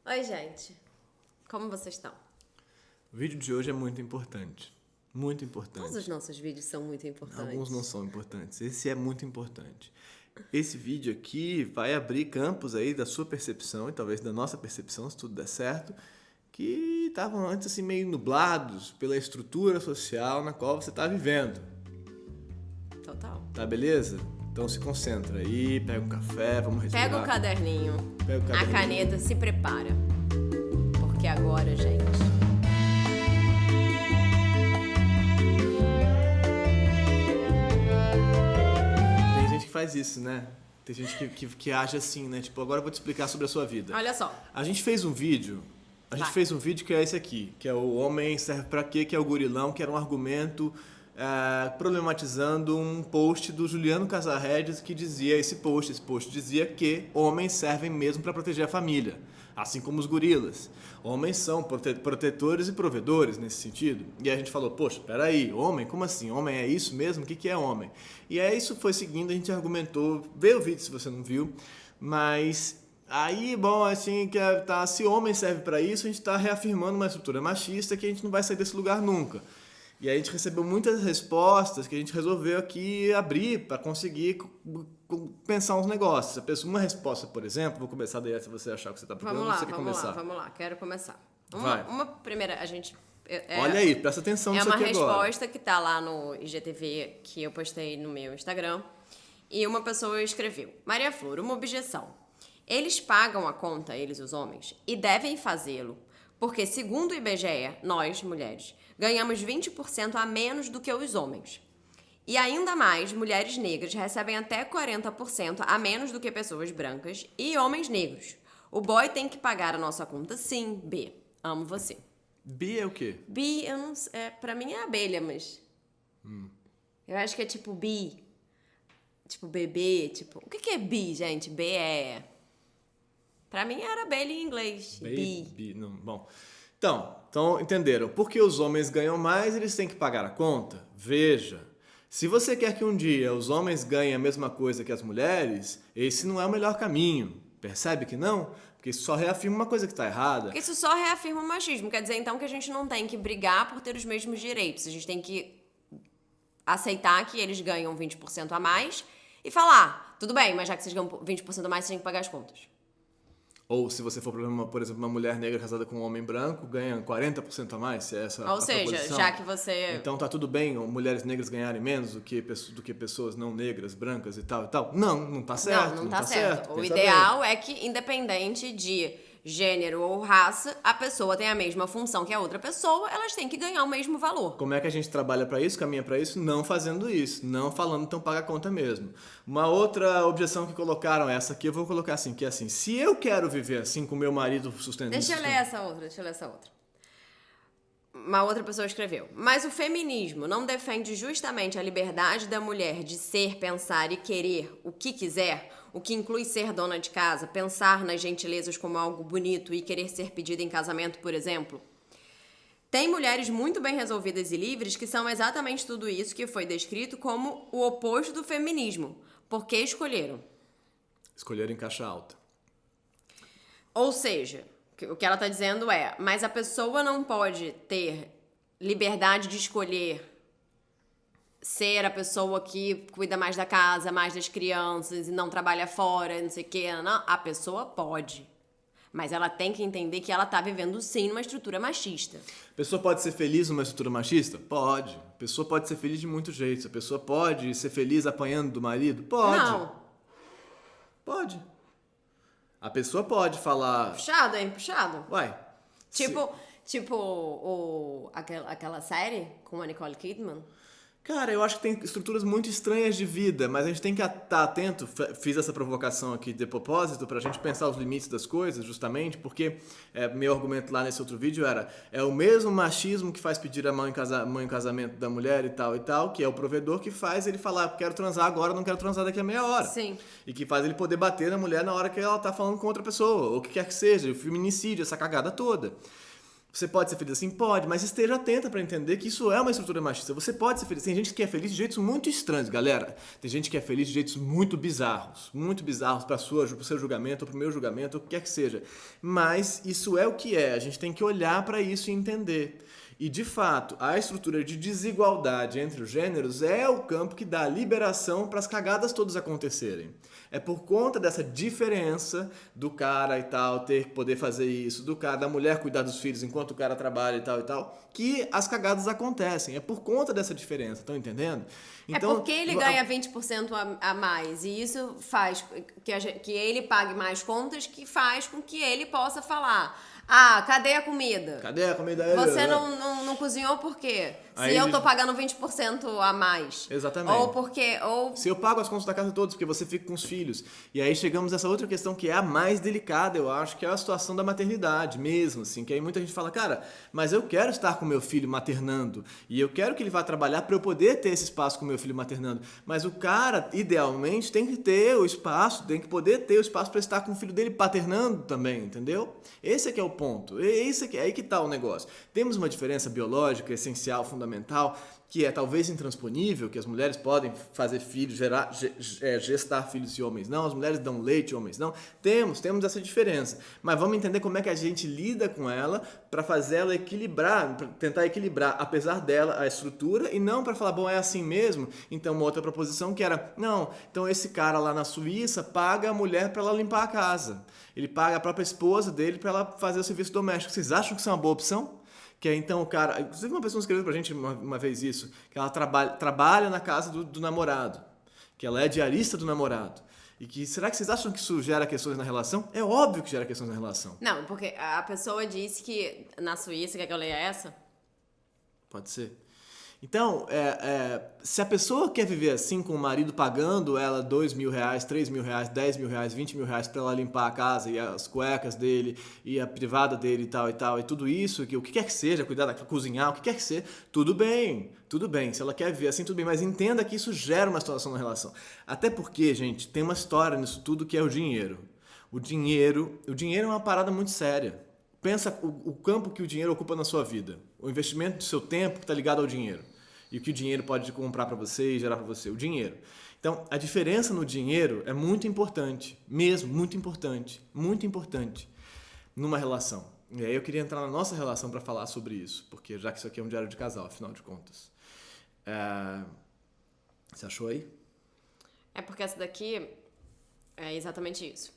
Oi, gente. Como vocês estão? O vídeo de hoje é muito importante. Muito importante. Todos os nossos vídeos são muito importantes. Alguns não são importantes. Esse é muito importante. Esse vídeo aqui vai abrir campos aí da sua percepção e talvez da nossa percepção, se tudo der certo, que estavam antes assim meio nublados pela estrutura social na qual você está vivendo. Total. Tá beleza? Então se concentra aí, pega um café, vamos respirar. Pega o caderninho, Pega o caderninho. a caneta, se prepara. Porque agora, gente... Tem gente que faz isso, né? Tem gente que age assim, né? Tipo, agora eu vou te explicar sobre a sua vida. Olha só. A gente fez um vídeo que é esse aqui, que é o Homem Serve Pra Quê, que é o Gurilão, que era um argumento problematizando um post do Juliano Casarredes que dizia, esse post dizia que homens servem mesmo para proteger a família, assim como os gorilas. Homens são protetores e provedores nesse sentido. E aí a gente falou, poxa, peraí, homem? Como assim? Homem é isso mesmo? O que é homem? E aí isso foi seguindo, a gente argumentou, vê o vídeo se você não viu, mas... Aí, bom, assim, se homem serve para isso, a gente está reafirmando uma estrutura machista que a gente não vai sair desse lugar nunca. E aí a gente recebeu muitas respostas que a gente resolveu aqui abrir para conseguir pensar uns negócios. Uma resposta, por exemplo, vou começar daí se você achar que você está procurando, você quer começar. Vamos lá, quero começar. Vai. Uma primeira, a gente... Olha aí, presta atenção nisso aqui agora. É uma resposta que tá lá no IGTV, que eu postei no meu Instagram, e uma pessoa escreveu: Maria Flor, uma objeção. Eles pagam a conta, eles os homens, e devem fazê-lo, porque segundo o IBGE, nós, mulheres, ganhamos 20% a menos do que os homens. E ainda mais, mulheres negras recebem até 40% a menos do que pessoas brancas e homens negros. O boy tem que pagar a nossa conta, sim, B. Amo você. Bi é o quê? Bi, eu não sei, pra mim é abelha, mas... Eu acho que é tipo bi. Tipo bebê, tipo... O que é bi, gente? B é... Pra mim era abelha em inglês. Bi. Não, bom... Então, entenderam? Porque os homens ganham mais, eles têm que pagar a conta? Veja, se você quer que um dia os homens ganhem a mesma coisa que as mulheres, esse não é o melhor caminho. Percebe que não? Porque isso só reafirma uma coisa que está errada. Porque isso só reafirma o machismo. Quer dizer, então, que a gente não tem que brigar por ter os mesmos direitos. A gente tem que aceitar que eles ganham 20% a mais e falar, tudo bem, mas já que vocês ganham 20% a mais, vocês têm que pagar as contas. Ou se você for, por exemplo, uma mulher negra casada com um homem branco, ganha 40% a mais, se é essa Ou a seja, proposição. já que você... Então tá tudo bem mulheres negras ganharem menos do que pessoas não negras, brancas e tal e tal? Não tá certo. Não tá certo. O Pensa ideal bem. é que, independente de gênero ou raça, a pessoa tem a mesma função que a outra pessoa, elas têm que ganhar o mesmo valor. Como é que a gente trabalha para isso, caminha para isso? Não fazendo isso, não falando, então paga a conta mesmo. Uma outra objeção que colocaram, essa aqui eu vou colocar assim, que é assim, se eu quero viver assim com meu marido sustentando... Deixa eu ler essa outra. Uma outra pessoa escreveu: mas o feminismo não defende justamente a liberdade da mulher de ser, pensar e querer o que quiser, o que inclui ser dona de casa, pensar nas gentilezas como algo bonito e querer ser pedida em casamento, por exemplo? Tem mulheres muito bem resolvidas e livres que são exatamente tudo isso que foi descrito como o oposto do feminismo. Por que escolheram? Escolheram em caixa alta. Ou seja, o que ela está dizendo é, mas a pessoa não pode ter liberdade de escolher ser a pessoa que cuida mais da casa, mais das crianças e não trabalha fora, não sei o quê. Não, a pessoa pode. Mas ela tem que entender que ela está vivendo, sim, numa estrutura machista. A pessoa pode ser feliz numa estrutura machista? Pode. A pessoa pode ser feliz de muitos jeitos. A pessoa pode ser feliz apanhando do marido? Pode. Não. Pode. A pessoa pode falar... Puxado, hein? Puxado. Uai. Tipo aquela série com a Nicole Kidman. Cara, eu acho que tem estruturas muito estranhas de vida, mas a gente tem que estar atento. Fiz essa provocação aqui de propósito pra gente pensar os limites das coisas, justamente, porque meu argumento lá nesse outro vídeo é o mesmo machismo que faz pedir a mãe em casamento da mulher e tal, que é o provedor que faz ele falar, quero transar agora, não quero transar daqui a meia hora. Sim. E que faz ele poder bater na mulher na hora que ela tá falando com outra pessoa, ou o que quer que seja, o feminicídio, essa cagada toda. Você pode ser feliz assim? Pode, mas esteja atenta para entender que isso é uma estrutura machista. Você pode ser feliz. Tem gente que é feliz de jeitos muito estranhos, galera. Tem gente que é feliz de jeitos muito bizarros para o seu julgamento, ou para o meu julgamento, ou o que quer que seja. Mas isso é o que é. A gente tem que olhar para isso e entender. E, de fato, a estrutura de desigualdade entre os gêneros é o campo que dá a liberação para as cagadas todas acontecerem. É por conta dessa diferença do cara e tal, ter que poder fazer isso, da mulher cuidar dos filhos enquanto o cara trabalha e tal, que as cagadas acontecem. É por conta dessa diferença, estão entendendo? Então, é porque ele ganha 20% a mais, e isso faz que ele pague mais contas, que faz com que ele possa falar: ah, cadê a comida? Cadê a comida? Você não cozinhou por quê? Se eu tô pagando 20% a mais. Exatamente. Ou porque... Se eu pago as contas da casa todos, porque você fica com os filhos. E aí chegamos nessa outra questão que é a mais delicada, eu acho, que é a situação da maternidade mesmo, assim. Que aí muita gente fala, cara, mas eu quero estar com meu filho maternando. E eu quero que ele vá trabalhar para eu poder ter esse espaço com meu filho maternando. Mas o cara, idealmente, tem que ter o espaço, tem que poder ter o espaço para estar com o filho dele paternando também, entendeu? Esse é que é o ponto. É aí que está o negócio. Temos uma diferença biológica, essencial, fundamental, que é talvez intransponível, que as mulheres podem fazer filhos, gestar filhos e homens não, as mulheres dão leite e homens não. Temos essa diferença. Mas vamos entender como é que a gente lida com ela para fazer ela equilibrar, pra tentar equilibrar, apesar dela, a estrutura, e não para falar, bom, é assim mesmo. Então, uma outra proposição que era, não, então esse cara lá na Suíça paga a mulher para ela limpar a casa. Ele paga a própria esposa dele para ela fazer o serviço doméstico. Vocês acham que isso é uma boa opção? Que é então o cara... Inclusive uma pessoa escreveu pra gente uma vez isso, que ela trabalha na casa do namorado, que ela é diarista do namorado. E que, será que vocês acham que isso gera questões na relação? É óbvio que gera questões na relação. Não, porque a pessoa disse que na Suíça, quer que eu leia essa? Pode ser. Então, se a pessoa quer viver assim, com o marido pagando ela R$2.000, R$3.000, R$10.000, R$20.000 para ela limpar a casa e as cuecas dele e a privada dele e tal, e tudo isso, o que quer que seja, cuidar da cozinhar, o que quer que seja, tudo bem. Se ela quer viver assim, tudo bem, mas entenda que isso gera uma situação na relação. Até porque, gente, tem uma história nisso tudo que é o dinheiro. O dinheiro é uma parada muito séria. Pensa o campo que o dinheiro ocupa na sua vida. O investimento do seu tempo que está ligado ao dinheiro. E o que o dinheiro pode comprar para você e gerar para você. O dinheiro. Então, a diferença no dinheiro é muito importante. Mesmo, muito importante. Muito importante. Numa relação. E aí eu queria entrar na nossa relação para falar sobre isso. Porque já que isso aqui é um diário de casal, afinal de contas. Você achou aí? É porque essa daqui é exatamente isso.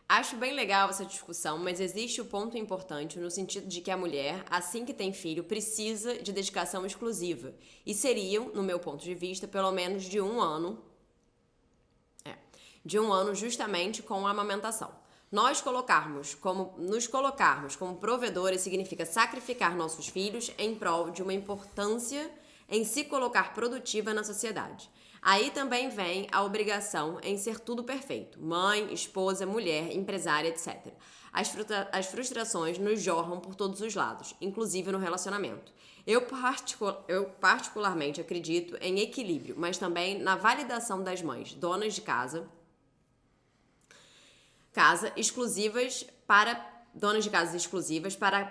Acho bem legal essa discussão, mas existe o ponto importante no sentido de que a mulher, assim que tem filho, precisa de dedicação exclusiva. E seriam, no meu ponto de vista, pelo menos de um ano justamente com a amamentação. Nos colocarmos como provedores significa sacrificar nossos filhos em prol de uma importância em se colocar produtiva na sociedade. Aí também vem a obrigação em ser tudo perfeito. Mãe, esposa, mulher, empresária, etc. As frustrações nos jorram por todos os lados, inclusive no relacionamento. Eu particularmente acredito em equilíbrio, mas também na validação das mães, donas de casa exclusivas para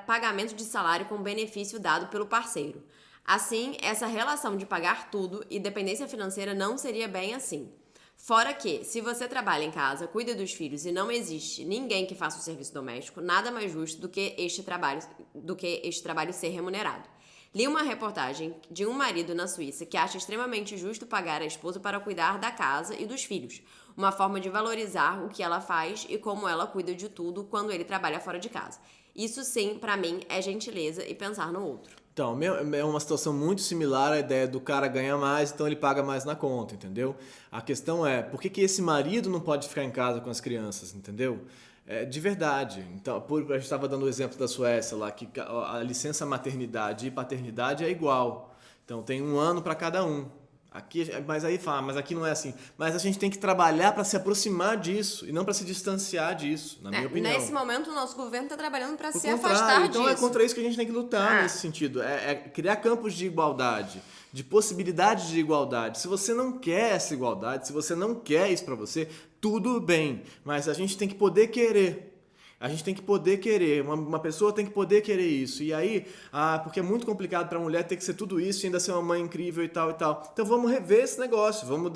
pagamento de salário com benefício dado pelo parceiro. Assim, essa relação de pagar tudo e dependência financeira não seria bem assim. Fora que, se você trabalha em casa, cuida dos filhos e não existe ninguém que faça o serviço doméstico, nada mais justo do que este trabalho ser remunerado. Li uma reportagem de um marido na Suíça que acha extremamente justo pagar a esposa para cuidar da casa e dos filhos, uma forma de valorizar o que ela faz e como ela cuida de tudo quando ele trabalha fora de casa. Isso sim, pra mim, é gentileza e pensar no outro. Então, é uma situação muito similar à ideia do cara ganhar mais, então ele paga mais na conta, entendeu? A questão é, por que esse marido não pode ficar em casa com as crianças, entendeu? De verdade. Então, a gente estava dando o exemplo da Suécia lá, que a licença maternidade e paternidade é igual. Então, tem 1 ano para cada um. Aqui, mas aí fala, mas aqui não é assim. Mas a gente tem que trabalhar para se aproximar disso e não para se distanciar disso, na minha opinião. Nesse momento, o nosso governo está trabalhando para se afastar disso. Então é contra isso que a gente tem que lutar nesse sentido. É criar campos de igualdade, de possibilidade de igualdade. Se você não quer essa igualdade, se você não quer isso para você, tudo bem. Mas a gente tem que poder querer. A gente tem que poder querer, uma pessoa tem que poder querer isso. E aí, porque é muito complicado pra mulher ter que ser tudo isso e ainda ser uma mãe incrível e tal e tal. Então vamos rever esse negócio, vamos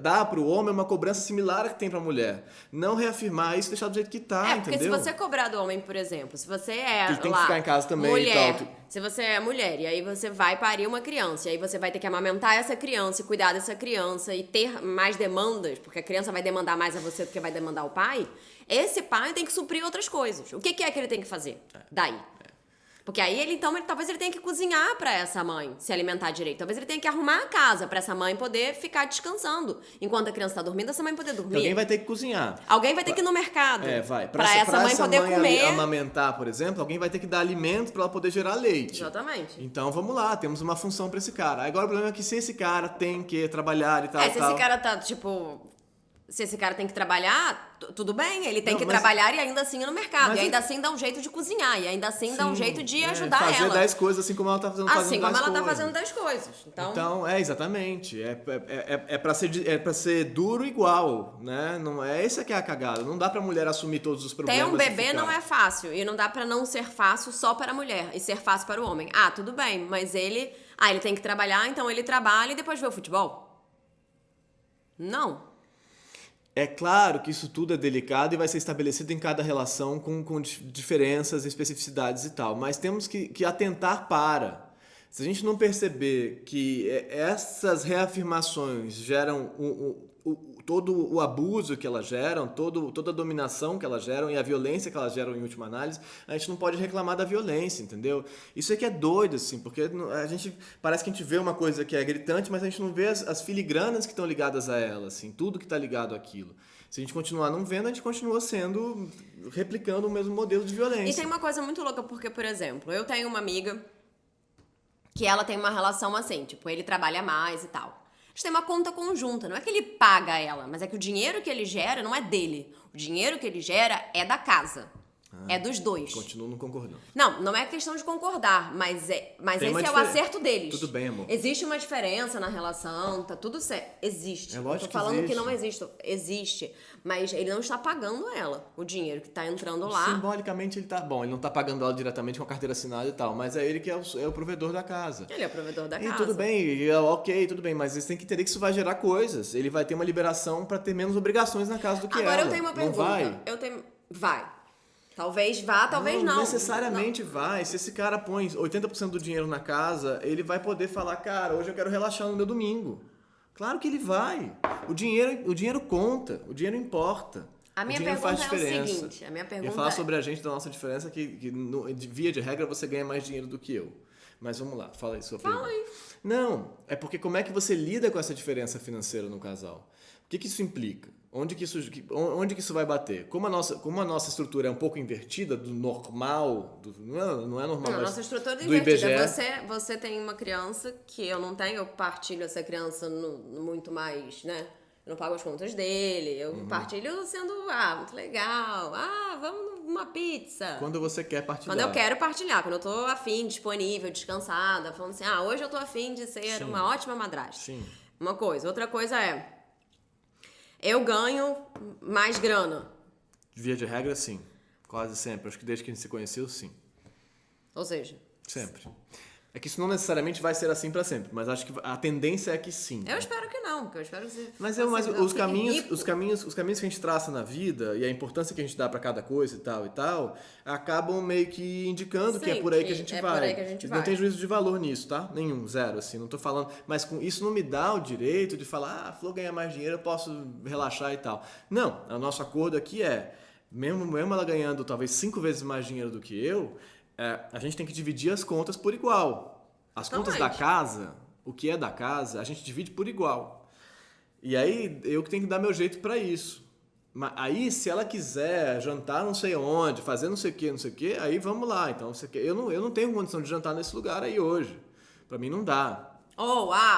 dar pro homem uma cobrança similar à que tem pra mulher. Não reafirmar isso e deixar do jeito que tá, porque entendeu? se você cobrar do homem, por exemplo, se você é Ele tem que ficar em casa também mulher, e tal. se você é mulher e aí você vai parir uma criança, e aí você vai ter que amamentar essa criança e cuidar dessa criança e ter mais demandas, porque a criança vai demandar mais a você do que vai demandar o pai, esse pai tem que suprir outras coisas. O que é que ele tem que fazer daí? Porque aí talvez ele tenha que cozinhar pra essa mãe se alimentar direito. Talvez ele tenha que arrumar a casa pra essa mãe poder ficar descansando. Enquanto a criança tá dormindo, essa mãe poder dormir. Alguém vai ter que cozinhar. Alguém vai ter que ir no mercado. Vai. Pra essa mãe poder comer. Amamentar, por exemplo, alguém vai ter que dar alimento pra ela poder gerar leite. Exatamente. Então vamos lá, temos uma função pra esse cara. Agora o problema é que se esse cara tem que trabalhar e tal, se esse cara tá, se esse cara tem que trabalhar, tudo bem, ele tem que trabalhar e ainda assim ir no mercado. E ainda assim dá um jeito de cozinhar. E ainda assim dá um jeito de ajudar fazer ela. Fazer 10 coisas assim como ela tá fazendo Assim como ela 10 tá fazendo 10 coisas. Então exatamente. É pra ser duro igual, né? Não é essa que é a cagada. Não dá pra mulher assumir todos os problemas. Ter um bebê não é fácil. E não dá pra não ser fácil só para a mulher. E ser fácil para o homem. Tudo bem, mas ele tem que trabalhar, então ele trabalha e depois vê o futebol? Não. É claro que isso tudo é delicado e vai ser estabelecido em cada relação com diferenças, especificidades e tal, mas temos que atentar para. Se a gente não perceber que essas reafirmações geram todo o abuso que elas geram, toda a dominação que elas geram e a violência que elas geram em última análise, a gente não pode reclamar da violência, entendeu? Isso é que é doido, assim, porque parece que a gente vê uma coisa que é gritante, mas a gente não vê as filigranas que estão ligadas a ela, assim, tudo que está ligado àquilo. Se a gente continuar não vendo, a gente continua replicando o mesmo modelo de violência. E tem uma coisa muito louca, porque, por exemplo, eu tenho uma amiga que ela tem uma relação assim, ele trabalha mais e tal. A gente tem uma conta conjunta, não é que ele paga ela, mas é que o dinheiro que ele gera não é dele. O dinheiro que ele gera é da casa. É dos dois. Continuo não concordando. Não é questão de concordar, mas esse é o acerto deles. Tudo bem, amor. Existe uma diferença na relação, tá tudo certo. Existe. É lógico que falando que não existe. Existe. Mas ele não está pagando ela o dinheiro que tá entrando lá. Simbolicamente ele tá bom, ele não tá pagando ela diretamente com a carteira assinada e tal, mas é ele que é o provedor da casa. Ele é o provedor da casa. E tudo bem, ok, tudo bem, mas eles têm que entender que isso vai gerar coisas. Ele vai ter uma liberação pra ter menos obrigações na casa do que ela. Agora eu tenho uma pergunta. Não vai? Vai. Talvez vá, talvez não. Necessariamente vai. Se esse cara põe 80% do dinheiro na casa, ele vai poder falar, cara, hoje eu quero relaxar no meu domingo. Claro que ele vai. O dinheiro conta, o dinheiro importa. A minha pergunta é o seguinte, Eu ia falar sobre a gente, da nossa diferença, que via de regra você ganha mais dinheiro do que eu. Mas vamos lá, fala aí sua pergunta. Fala aí. Não, é porque como é que você lida com essa diferença financeira no casal? O que isso implica? Onde que isso vai bater? Como a nossa estrutura é um pouco invertida do normal, não é normal, não, a nossa estrutura é do invertida. IBGE. Você tem uma criança que eu não tenho, eu partilho essa criança muito mais, né? Eu não pago as contas dele, eu partilho sendo, muito legal, vamos numa pizza. Quando você quer partilhar. Quando eu quero partilhar, quando eu tô afim, disponível, descansada, falando assim, hoje eu tô afim de ser uma ótima madrasta. Sim. Uma coisa. Outra coisa é, eu ganho mais grana. Via de regra, sim. Quase sempre. Acho que desde que a gente se conheceu, sim. Ou seja... Sempre. É que isso não necessariamente vai ser assim pra sempre, mas acho que a tendência é que sim. Eu espero que não, porque eu espero que você... Mas os caminhos que a gente traça na vida e a importância que a gente dá pra cada coisa e tal, acabam meio que indicando que é por aí que a gente vai. Por aí que a gente vai. Não tem juízo de valor nisso, tá? Nenhum, zero, assim, não tô falando. Mas isso não me dá o direito de falar, a Flor ganha mais dinheiro, eu posso relaxar e tal. Não, o nosso acordo aqui mesmo ela ganhando talvez 5 vezes mais dinheiro do que eu, a gente tem que dividir as contas por igual. As contas da casa, o que é da casa, a gente divide por igual. E aí, eu que tenho que dar meu jeito pra isso. Mas aí, se ela quiser jantar não sei onde, fazer não sei o que, aí vamos lá. Então, eu não tenho condição de jantar nesse lugar aí hoje. Pra mim não dá.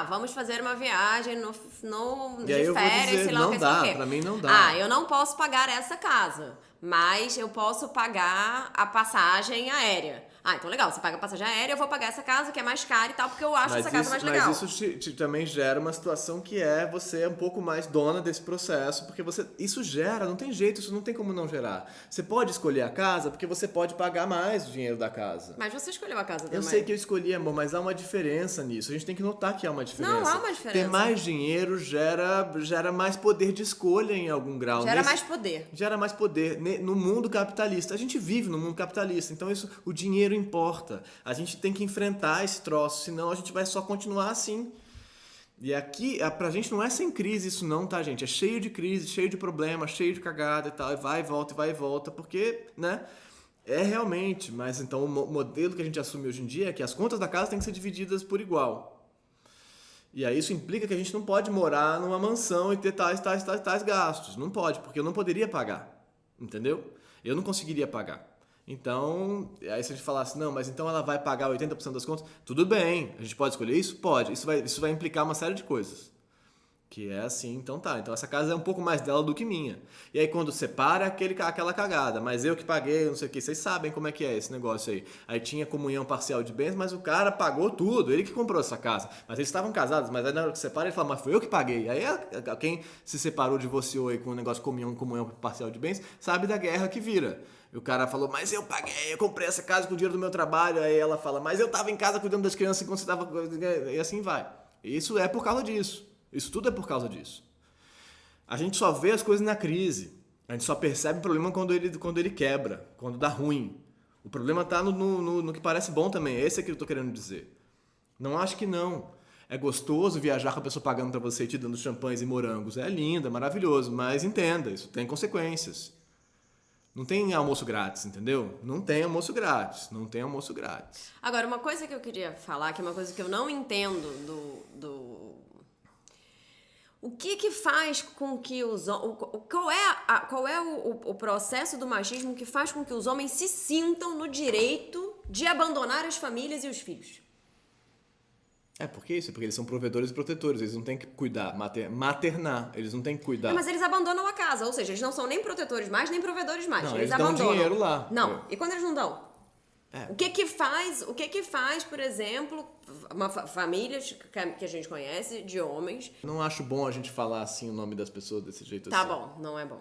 Vamos fazer uma viagem de aí eu vou férias, dizer, sei lá não o que dá, sei o quê. pra mim não dá. Eu não posso pagar essa casa, mas eu posso pagar a passagem aérea. Ah, então legal, você paga a passagem aérea, eu vou pagar essa casa que é mais cara e tal, porque eu acho essa casa mais legal. Mas isso também gera uma situação que você é um pouco mais dona desse processo, porque isso gera, não tem jeito, isso não tem como não gerar. Você pode escolher a casa porque você pode pagar mais o dinheiro da casa. Mas você escolheu a casa também. Eu sei que eu escolhi, amor, mas há uma diferença nisso. A gente tem que notar que há uma diferença. Não, há uma diferença. Ter mais dinheiro gera mais poder de escolha em algum grau. Gera mais poder. Gera mais poder. No mundo capitalista. A gente vive no mundo capitalista, então o dinheiro importa. A gente tem que enfrentar esse troço, senão a gente vai só continuar assim. E aqui, pra gente não é sem crise isso não, tá, gente? É cheio de crise, cheio de problema, cheio de cagada e tal, e vai e volta, porque, né? É realmente, mas então o modelo que a gente assume hoje em dia é que as contas da casa têm que ser divididas por igual. E aí isso implica que a gente não pode morar numa mansão e ter tais gastos. Não pode, porque eu não poderia pagar, entendeu? Eu não conseguiria pagar. Então, aí se a gente falasse, não, mas então ela vai pagar 80% das contas, tudo bem, a gente pode escolher isso? Pode. Isso vai implicar uma série de coisas. Que é assim, então tá. Então essa casa é um pouco mais dela do que minha. E aí quando separa, aquela cagada. Mas eu que paguei, não sei o que. Vocês sabem como é que é esse negócio aí. Aí tinha comunhão parcial de bens, mas o cara pagou tudo. Ele que comprou essa casa. Mas eles estavam casados, mas aí na hora que separa, ele fala, mas foi eu que paguei. Aí quem se separou, divorciou aí com o negócio de comunhão parcial de bens, sabe da guerra que vira. E o cara falou, mas eu paguei, eu comprei essa casa com o dinheiro do meu trabalho. Aí ela fala, mas eu tava em casa cuidando das crianças enquanto você tava... E assim vai. Isso é por causa disso. Isso tudo é por causa disso. A gente só vê as coisas na crise. A gente só percebe o problema quando ele quebra, quando dá ruim. O problema está no que parece bom também. Esse é que eu estou querendo dizer. Não acho que não. É gostoso viajar com a pessoa pagando para você e te dando champanhes e morangos. É lindo, é maravilhoso. Mas entenda, isso tem consequências. Não tem almoço grátis, entendeu? Não tem almoço grátis. Não tem almoço grátis. Agora, uma coisa que eu queria falar, que é uma coisa que eu não entendo O que faz com que os homens... Qual é o processo do machismo que faz com que os homens se sintam no direito de abandonar as famílias e os filhos? É, por que isso? Porque eles são provedores e protetores, eles não têm que cuidar, maternar, eles não têm que cuidar. Mas eles abandonam a casa, ou seja, eles não são nem protetores mais, nem provedores mais. Não, eles dão abandonam. dinheiro lá. Não, e quando eles não dão? É. O que faz, por exemplo, famílias que a gente conhece, de homens... Não acho bom a gente falar assim o nome das pessoas desse jeito Tá assim. bom, não é bom.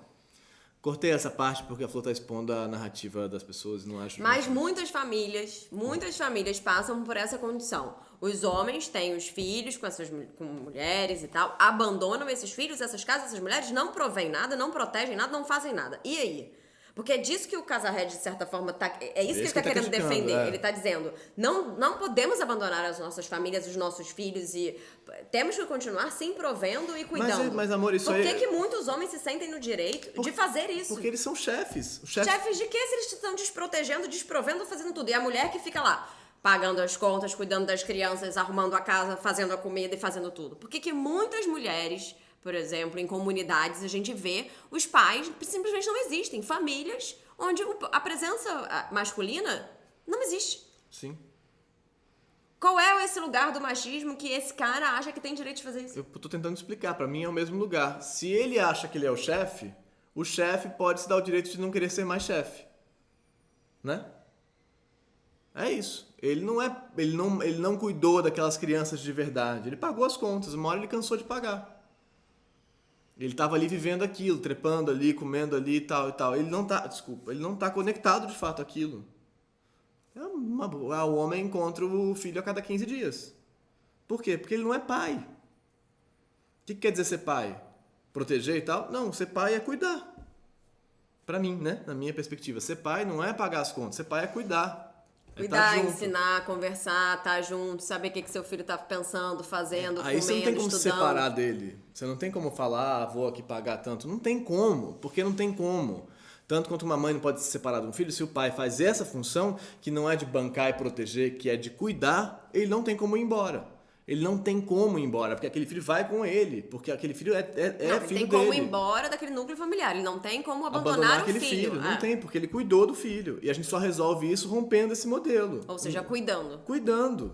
Cortei essa parte porque a Flor tá expondo a narrativa das pessoas e não acho... Mas muitas famílias passam por essa condição. Os homens têm os filhos com mulheres e tal, abandonam esses filhos, essas casas, essas mulheres, não provêm nada, não protegem nada, não fazem nada. E aí? Porque é disso que o Casarred, de certa forma, é isso que ele tá querendo defender. É. Ele tá dizendo, não podemos abandonar as nossas famílias, os nossos filhos, e temos que continuar sim provendo e cuidando. Mas amor, isso Por aí... que muitos homens se sentem no direito de fazer isso? Porque eles são chefes. Chefes de quê? Se eles estão desprotegendo, desprovendo, fazendo tudo. E a mulher que fica lá, pagando as contas, cuidando das crianças, arrumando a casa, fazendo a comida e fazendo tudo. Por que muitas mulheres... Por exemplo, em comunidades a gente vê os pais simplesmente não existem. Famílias onde a presença masculina não existe. Sim. Qual é esse lugar do machismo que esse cara acha que tem direito de fazer isso? Eu tô tentando explicar. Pra mim é o mesmo lugar. Se ele acha que ele é o chefe pode se dar o direito de não querer ser mais chefe. Né? É isso. Ele não cuidou daquelas crianças de verdade. Ele pagou as contas. Uma hora ele cansou de pagar. Ele estava ali vivendo aquilo, trepando ali, comendo ali e tal e tal. Ele não tá conectado de fato àquilo. O homem encontra o filho a cada 15 dias. Por quê? Porque ele não é pai. O que quer dizer ser pai? Proteger e tal? Não, ser pai é cuidar. Pra mim, né? Na minha perspectiva. Ser pai não é pagar as contas, ser pai é cuidar. Cuidar, ensinar, conversar, estar junto, saber o que seu filho tá pensando, fazendo, comendo, aí você não tem como estudando. se separar dele. Você não tem como falar, vou aqui pagar tanto. Não tem como, porque não tem como. Tanto quanto uma mãe não pode se separar de um filho, se o pai faz essa função, que não é de bancar e proteger, que é de cuidar, ele não tem como ir embora. Ele não tem como ir embora, porque aquele filho vai com ele, porque aquele filho é filho dele. Ele tem como ir embora daquele núcleo familiar, ele não tem como abandonar aquele o filho. Não tem, porque ele cuidou do filho. E a gente só resolve isso rompendo esse modelo. Ou seja, cuidando. Cuidando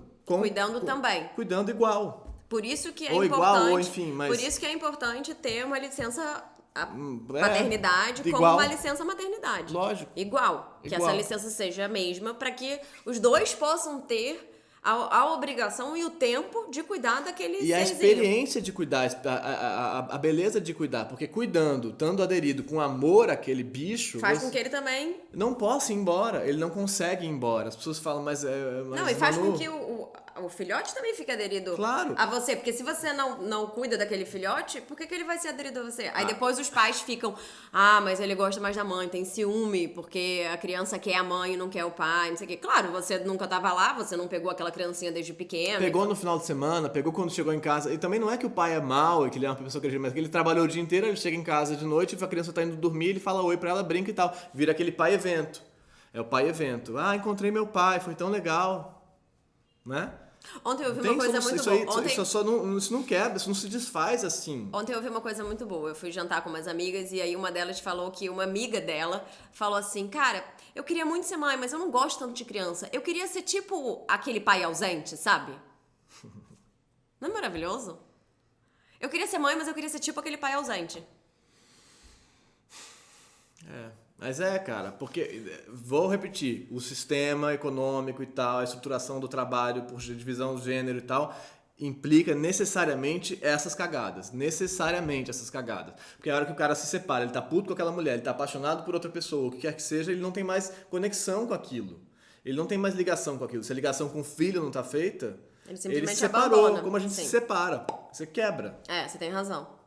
Também. Cuidando igual. Por isso que é ou importante. igual, ou enfim, mas... Por isso que é importante ter uma licença paternidade como igual. uma licença maternidade. Lógico. Igual. Que essa licença seja a mesma para que os dois possam ter a obrigação e o tempo de cuidar daquele E a serzinho. experiência de cuidar, a beleza de cuidar, porque cuidando, estando aderido com amor àquele bicho... Faz com que ele também... Não possa ir embora, ele não consegue ir embora. As pessoas falam, mas não, e faz com que o filhote também fique aderido Claro. a você. Porque se você não cuida daquele filhote, por que ele vai ser aderido a você? Aí depois os pais ficam, mas ele gosta mais da mãe, tem ciúme, porque a criança quer a mãe e não quer o pai, não sei o quê. Claro, você nunca tava lá, você não pegou aquela criancinha desde pequena. Pegou no final de semana, pegou quando chegou em casa. E também não é que o pai é mau e que ele é uma pessoa que mas que ele trabalhou o dia inteiro, ele chega em casa de noite, a criança tá indo dormir, ele fala oi pra ela, brinca e tal. Vira aquele pai evento. É o pai evento. Encontrei meu pai, foi tão legal. Né? Ontem eu vi uma coisa muito boa. Isso não quebra, isso não se desfaz assim. Ontem eu vi uma coisa muito boa. Eu fui jantar com umas amigas e aí uma delas falou que uma amiga dela falou assim, cara, eu queria muito ser mãe, mas eu não gosto tanto de criança. Eu queria ser tipo aquele pai ausente, sabe? Não é maravilhoso? Eu queria ser mãe, mas eu queria ser tipo aquele pai ausente. Mas cara, porque, vou repetir, o sistema econômico e tal, a estruturação do trabalho por divisão do gênero e tal, implica necessariamente essas cagadas. Necessariamente essas cagadas. Porque a hora que o cara se separa, ele tá puto com aquela mulher, ele tá apaixonado por outra pessoa, o que quer que seja, ele não tem mais conexão com aquilo. Ele não tem mais ligação com aquilo. Se a ligação com o filho não tá feita, ele se separou, abandona. como a gente se separa. Você quebra. Você tem razão.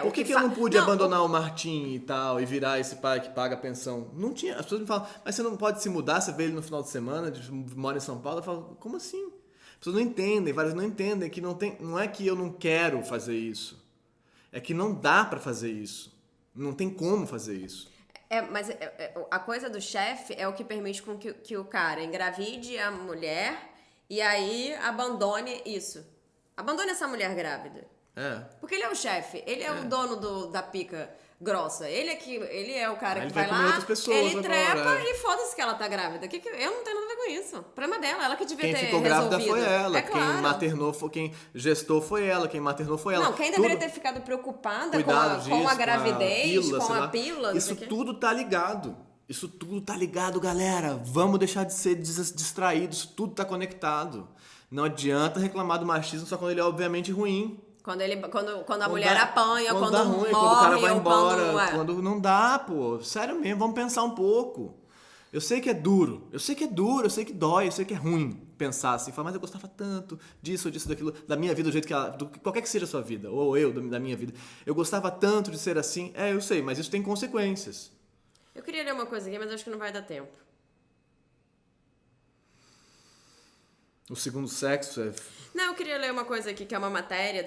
Por que eu não pude abandonar o Martim e tal, e virar esse pai que paga a pensão? Não tinha. As pessoas me falam, mas você não pode se mudar, você vê ele no final de semana, mora em São Paulo, eu falo, como assim? As pessoas não entendem, várias não entendem que não é que eu não quero fazer isso. É que não dá pra fazer isso. Não tem como fazer isso. Mas a coisa do chefe é o que permite com que o cara engravide a mulher e aí abandone isso. Abandone essa mulher grávida. Porque ele é o chefe, ele é o dono da pica grossa. Ele é o cara que vai lá, ele trepa e foda-se que ela tá grávida. Eu não tenho nada a ver com isso. O problema é dela, ela que devia ter resolvido. Quem ficou grávida foi ela, claro. quem gestou foi ela, quem maternou foi ela. Não, quem deveria ter ficado preocupada com a gravidez, com a pílula. Isso tudo tá ligado. Isso tudo tá ligado, galera. Vamos deixar de ser distraídos. Isso tudo tá conectado. Não adianta reclamar do machismo só quando ele é obviamente ruim. Quando a mulher apanha, quando dá morre, ruim, quando o cara vai embora, quando quando não dá, pô. Sério mesmo, vamos pensar um pouco. Eu sei que é duro, eu sei que dói, eu sei que é ruim pensar assim, falar, mas eu gostava tanto disso, daquilo, da minha vida, do jeito que qualquer que seja a sua vida, ou eu, da minha vida. Eu gostava tanto de ser assim. Eu sei, mas isso tem consequências. Eu queria ler uma coisa aqui, mas acho que não vai dar tempo. O segundo sexo é... Não, eu queria ler uma coisa aqui, que é uma matéria...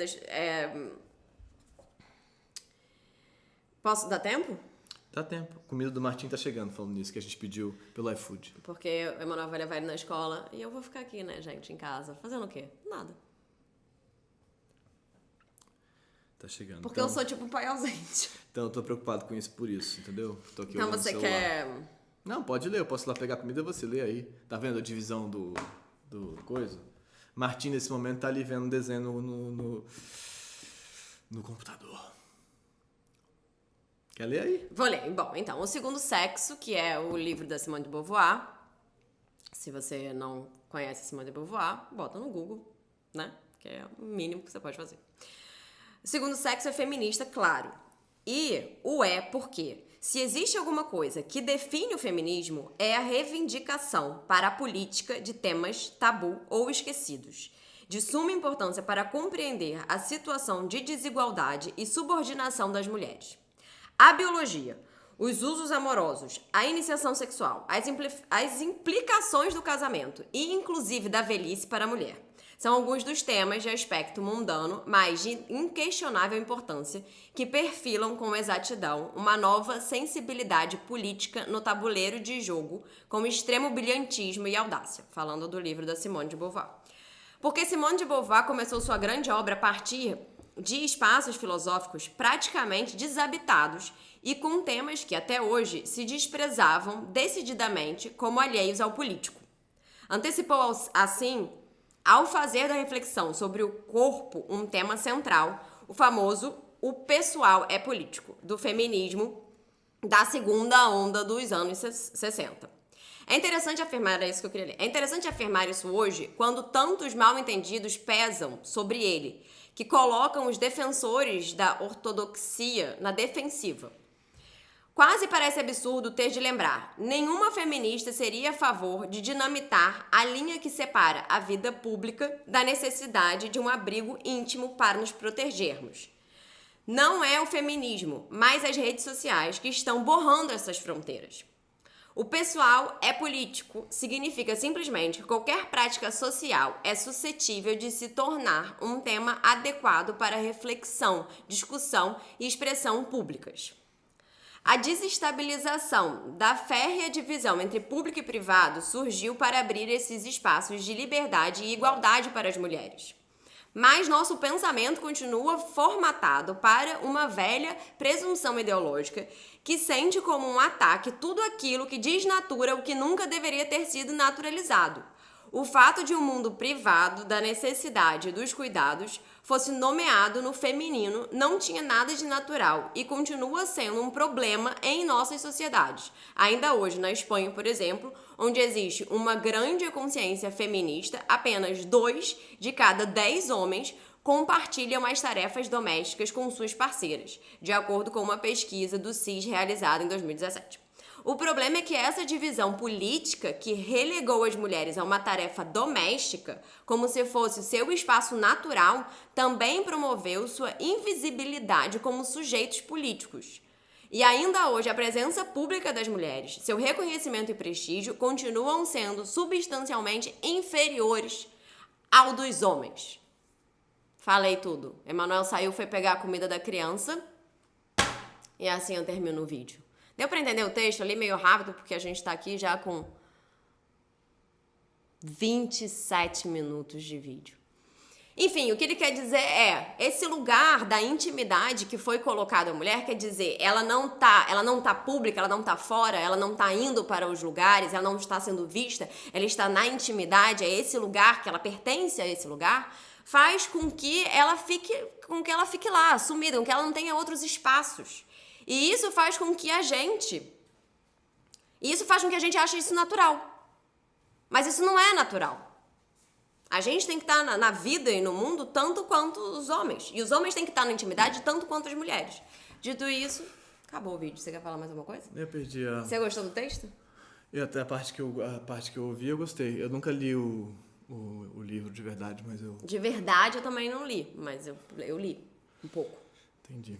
Posso dar tempo? Dá tempo. Comida do Martim tá chegando, falando nisso, que a gente pediu pelo iFood. Porque o Emanuel vai levar ele na escola e eu vou ficar aqui, né, gente, em casa. Fazendo o quê? Nada. Tá chegando. Porque eu sou tipo um pai ausente. Então eu tô preocupado com isso por isso, entendeu? Tô aqui então você quer... Não, pode ler, eu posso ir lá pegar comida, você lê aí. Tá vendo a divisão do coisa? Martim, nesse momento, tá ali vendo um desenho no computador. Quer ler aí? Vou ler. Bom, então, O Segundo Sexo, que é o livro da Simone de Beauvoir. Se você não conhece Simone de Beauvoir, bota no Google, né? Que é o mínimo que você pode fazer. O Segundo Sexo é feminista, claro. E porque se existe alguma coisa que define o feminismo, é a reivindicação para a política de temas tabu ou esquecidos, de suma importância para compreender a situação de desigualdade e subordinação das mulheres. A biologia, os usos amorosos, a iniciação sexual, as implicações do casamento e, inclusive, da velhice para a mulher. São alguns dos temas de aspecto mundano, mas de inquestionável importância, que perfilam com exatidão uma nova sensibilidade política no tabuleiro de jogo, com extremo brilhantismo e audácia, falando do livro da Simone de Beauvoir. Porque Simone de Beauvoir começou sua grande obra a partir de espaços filosóficos praticamente desabitados e com temas que até hoje se desprezavam decididamente como alheios ao político. Antecipou, assim, ao fazer da reflexão sobre o corpo um tema central, o famoso o pessoal é político do feminismo da segunda onda dos anos 60. É interessante afirmar, é isso que eu queria ler. É interessante afirmar isso hoje, quando tantos mal-entendidos pesam sobre ele, que colocam os defensores da ortodoxia na defensiva. Quase parece absurdo ter de lembrar, nenhuma feminista seria a favor de dinamitar a linha que separa a vida pública da necessidade de um abrigo íntimo para nos protegermos. Não é o feminismo, mas as redes sociais que estão borrando essas fronteiras. O pessoal é político significa simplesmente que qualquer prática social é suscetível de se tornar um tema adequado para reflexão, discussão e expressão públicas. A desestabilização da férrea divisão entre público e privado surgiu para abrir esses espaços de liberdade e igualdade para as mulheres. Mas nosso pensamento continua formatado para uma velha presunção ideológica que sente como um ataque tudo aquilo que desnatura o que nunca deveria ter sido naturalizado. O fato de um mundo privado da necessidade dos cuidados fosse nomeado no feminino não tinha nada de natural e continua sendo um problema em nossas sociedades. Ainda hoje, na Espanha, por exemplo, onde existe uma grande consciência feminista, apenas 2 de cada 10 homens compartilham as tarefas domésticas com suas parceiras, de acordo com uma pesquisa do CIS realizada em 2017. O problema é que essa divisão política que relegou as mulheres a uma tarefa doméstica, como se fosse o seu espaço natural, também promoveu sua invisibilidade como sujeitos políticos. E ainda hoje, a presença pública das mulheres, seu reconhecimento e prestígio continuam sendo substancialmente inferiores ao dos homens. Falei tudo. Emanuel saiu, foi pegar a comida da criança e assim eu termino o vídeo. Deu pra entender o texto? Eu li meio rápido porque a gente tá aqui já com 27 minutos de vídeo. Enfim, o que ele quer dizer é, esse lugar da intimidade que foi colocado à mulher, quer dizer, ela não tá pública, ela não tá fora, ela não tá indo para os lugares, ela não está sendo vista, ela está na intimidade, é esse lugar, que ela pertence a esse lugar, faz com que ela fique lá, sumida, com que ela não tenha outros espaços. E isso faz com que a gente ache isso natural. Mas isso não é natural. A gente tem que estar na vida e no mundo tanto quanto os homens. E os homens têm que estar na intimidade tanto quanto as mulheres. Dito isso, acabou o vídeo. Você quer falar mais alguma coisa? Eu perdi a... Você gostou do texto? Eu até a parte que eu ouvi, eu gostei. Eu nunca li o livro de verdade, mas eu... De verdade eu também não li, mas eu li um pouco. Entendi.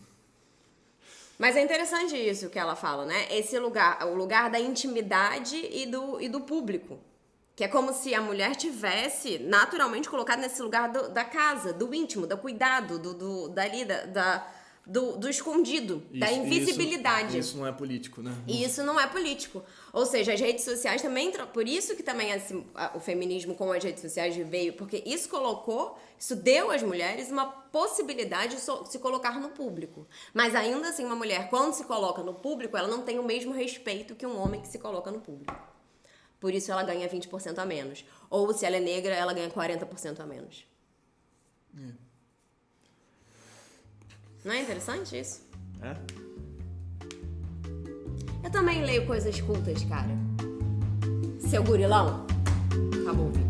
Mas é interessante isso que ela fala, né? Esse lugar, o lugar da intimidade e do público. Que é como se a mulher tivesse naturalmente colocada nesse lugar da casa, do íntimo, do cuidado, do escondido, da invisibilidade. Isso não é político, né? E isso não é político. Ou seja, as redes sociais também... Por isso que também o feminismo com as redes sociais veio, porque isso deu às mulheres uma possibilidade de se colocar no público. Mas ainda assim, uma mulher, quando se coloca no público, ela não tem o mesmo respeito que um homem que se coloca no público. Por isso ela ganha 20% a menos. Ou se ela é negra, ela ganha 40% a menos. É. Não é interessante isso? É? Eu também leio coisas cultas, cara. Seu gurilão. Acabou o vídeo.